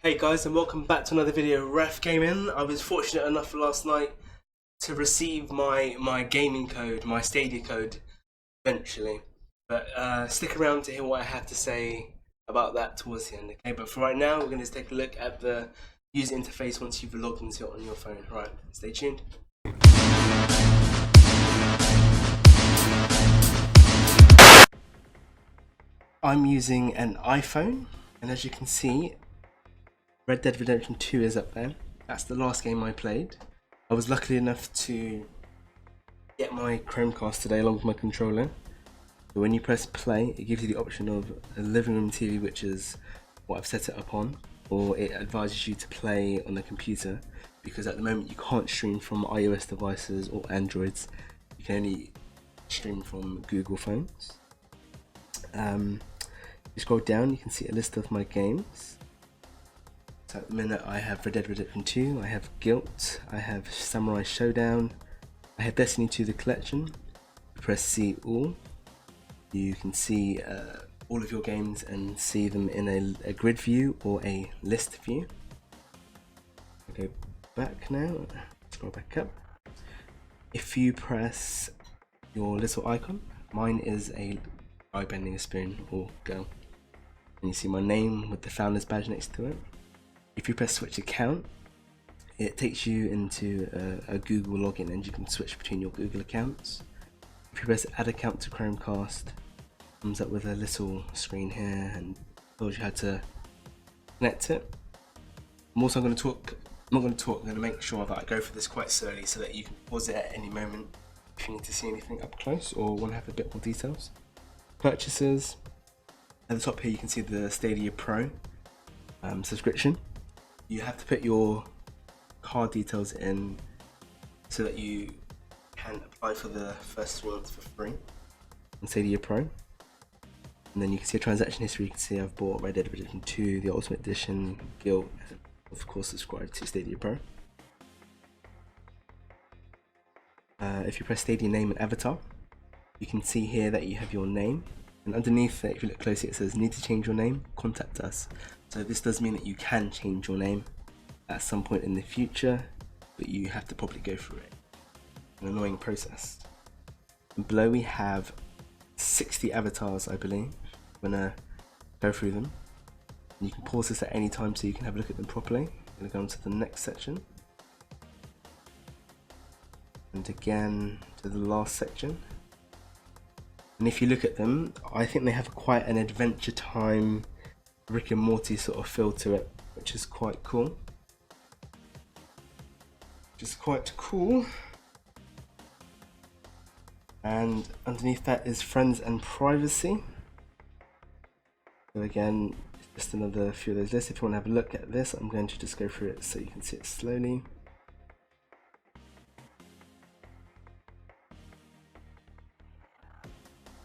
Hey guys, and welcome back to another video. Ref Gaming. I was fortunate enough last night to receive my gaming code, my Stadia code, eventually. But stick around to hear what I have to say about that towards the end, okay? But for right now, we're going to take a look at the user interface once you've logged into it on your phone. Right, stay tuned. I'm using an iPhone, and as you can see, Red Dead Redemption 2 is up there. That's the last game I played. I was lucky enough to get my Chromecast today along with my controller. So when you press play, it gives you the option of a living room TV, which is what I've set it up on, or it advises you to play on the computer, because at the moment you can't stream from iOS devices or Androids. You can only stream from Google phones. If you scroll down, you can see a list of my games. So at the minute I have Red Dead Redemption 2, I have Guilt, I have Samurai Showdown, I have Destiny 2 The Collection. You press see all, you can see all of your games and see them in a grid view or a list view. I'll go back now, scroll back up. If you press your little icon, mine is a guy bending a spoon or girl, and you see my name with the founder's badge next to it. If you press switch account, it takes you into a Google login and you can switch between your Google accounts. If you press add account to Chromecast, it comes up with a little screen here and tells you how to connect it. I'm not going to make sure that I go for this quite slowly so that you can pause it at any moment if you need to see anything up close or want to have a bit more details. Purchases, at the top here you can see the Stadia Pro subscription. You have to put your card details in so that you can apply for the first 3 months for free on Stadia Pro. And then you can see a transaction history. You can see I've bought Red Dead Redemption 2, the Ultimate Edition, Guilt, and of course subscribed to Stadia Pro. If you press Stadia name and avatar, you can see here that you have your name, and underneath it, if you look closely, it says need to change your name, contact us. So this does mean that you can change your name at some point in the future, but you have to probably go through it. An annoying process. And below we have 60 avatars, I believe. I'm gonna go through them. And you can pause this at any time so you can have a look at them properly. I'm gonna go on to the next section. And again to the last section. And if you look at them, I think they have quite an Adventure Time, Rick and Morty sort of feel to it, which is quite cool. And underneath that is friends and privacy. So again, it's just another few of those lists. If you want to have a look at this, I'm going to just go through it so you can see it slowly.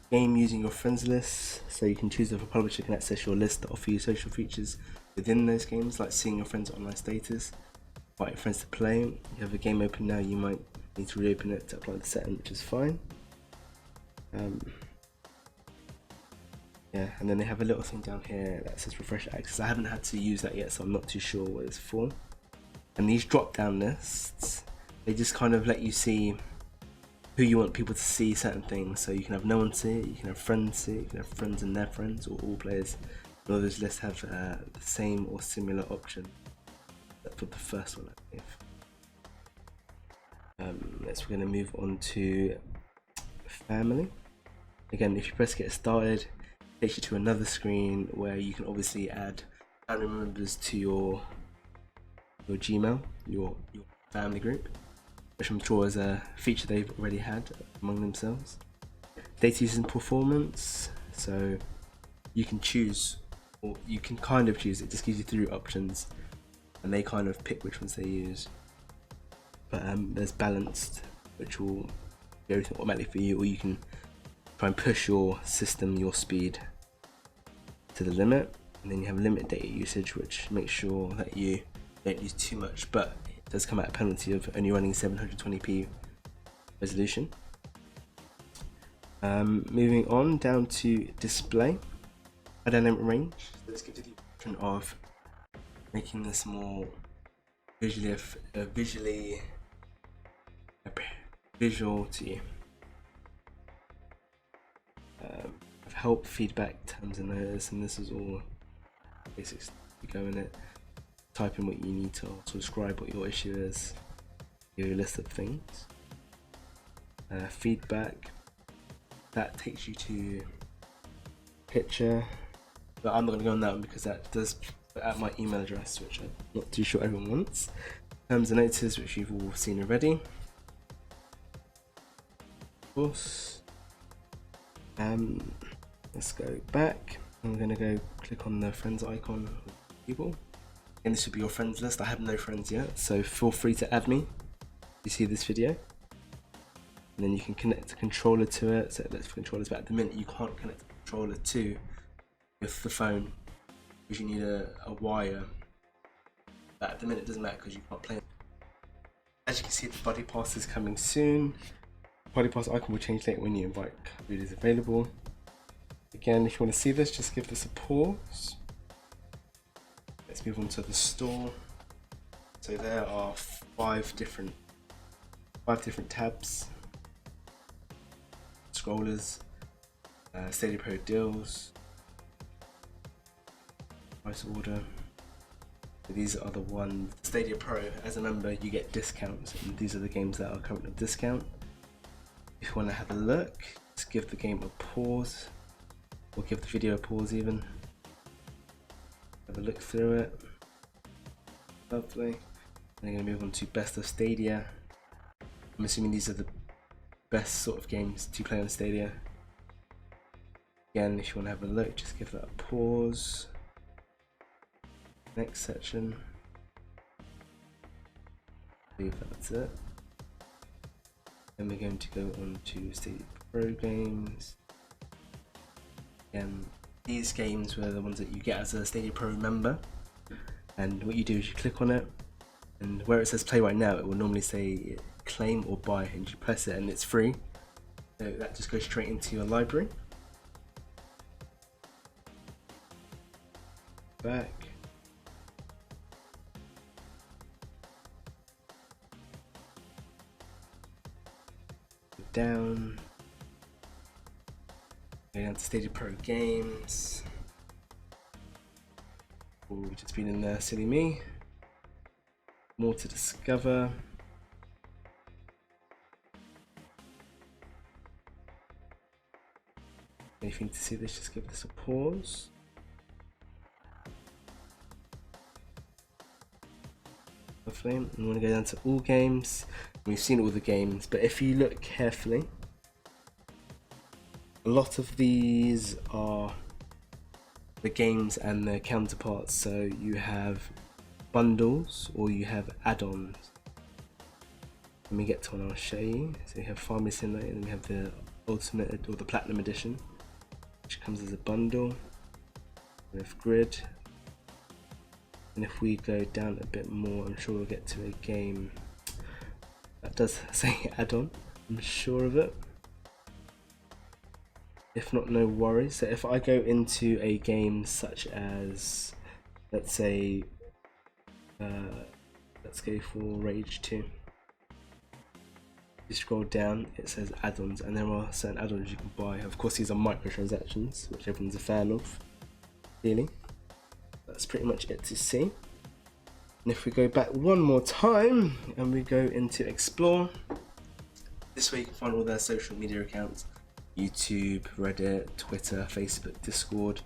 Game using your friends list, so you can choose if a publisher can access your list to offer you social features within those games, like seeing your friends' online status, invite your friends to play. You have a game open now, you might need to reopen it to apply the setting, which is fine. Yeah, and then they have a little thing down here that says refresh access. I haven't had to use that yet, so I'm not too sure what it's for. And these drop down lists, they just kind of let you see who you want people to see certain things. So you can have no one see it, you can have friends see it, you can have friends and their friends, or all players. And all those lists have the same or similar option for the first one, I believe. Next we're going to move on to family. Again, if you press get started, it takes you to another screen where you can obviously add family members to your Gmail, your family group, which I'm sure is a feature they've already had among themselves. Data usage and performance, so you can choose, or you can kind of choose, it just gives you 3 options and they kind of pick which ones they use. But there's balanced, which will do everything automatically for you, or you can try and push your system, your speed to the limit. And then you have limited data usage, which makes sure that you don't use too much, but it does come at a penalty of only running 720p resolution. Moving on down to display, a dynamic range. So this gives you the option of making this more visually visual to you. I've helped feedback, terms and notice, and this is all basics. You go in it, type in what you need to describe what your issue is, give you a list of things. Feedback, that takes you to picture, but I'm not going to go on that one because that does put out my email address, which I'm not too sure everyone wants. Terms and notices, which you've all seen already. Of course. Let's go back. I'm going to go click on the friends icon with people. And this would be your friends list. I have no friends yet, so feel free to add me if you see this video. And then you can connect the controller to it. So that's for controllers, but at the minute you can't connect the controller to with the phone because you need a wire. But at the minute it doesn't matter because you can't play it. As you can see, the buddy pass is coming soon. Buddy pass icon will change later when you invite readers available. Again, if you want to see this, just give this a pause. Let's move on to the store. So there are five different tabs. Scrollers, Stadia Pro deals, price order. So these are the ones. Stadia Pro, as a member, you get discounts, and these are the games that are currently on discount. If you want to have a look, just give the game a pause, or give the video a pause even. Have a look through it. Lovely. And I'm going to move on to Best of Stadia. I'm assuming these are the best sort of games to play on Stadia. Again, if you want to have a look, just give that a pause. Next section. I believe that's it. Then we're going to go on to Stadia Pro games. Again, these games were the ones that you get as a Stadia Pro member. And what you do is you click on it, and where it says play right now, it will normally say claim or buy, and you press it and it's free. So that just goes straight into your library. Back. Down. Go down to Stadia Pro games. Oh, just been in there, silly me. More to discover. Anything to see this, just give this a pause. Lovely. And we want to go down to all games. We've seen all the games, but if you look carefully, a lot of these are the games and their counterparts. So you have bundles or you have add-ons. When we get to one, I'll show you. So you have Farming Simulator, and then we have the Ultimate or the Platinum Edition, which comes as a bundle. We have Grid, and if we go down a bit more, I'm sure we'll get to a game that does say add-on. I'm sure of it. If not, no worries. So if I go into a game such as, let's say, let's go for Rage 2. You scroll down, it says add-ons, and there are certain add-ons you can buy. Of course, these are microtransactions, which everyone's a fan of, really. That's pretty much it to see. And if we go back one more time and we go into Explore, this way you can find all their social media accounts: YouTube, Reddit, Twitter, Facebook, Discord.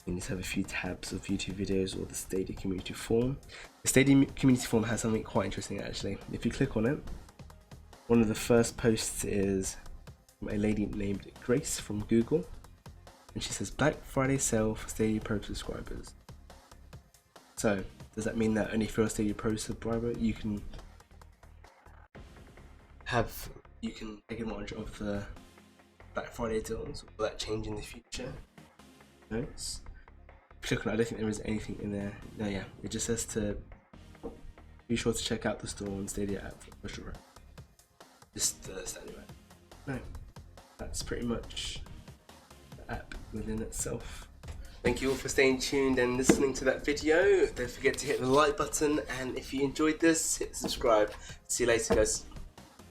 You need to have a few tabs of YouTube videos or the Stadia community forum. The Stadia community forum has something quite interesting actually. If you click on it, one of the first posts is from a lady named Grace from Google, and she says Black Friday sale for Stadia Pro subscribers. So does that mean that only if you're a Stadia Pro subscriber you can take advantage of the Black Friday deals? Will that change in the future? Notes. Click on it, I don't think there is anything in there. No, yeah, it just says to be sure to check out the store on Stadia app for sure. Just Stadia app. No, that's pretty much the app within itself. Thank you all for staying tuned and listening to that video. Don't forget to hit the like button, and if you enjoyed this, hit subscribe. See you later, guys.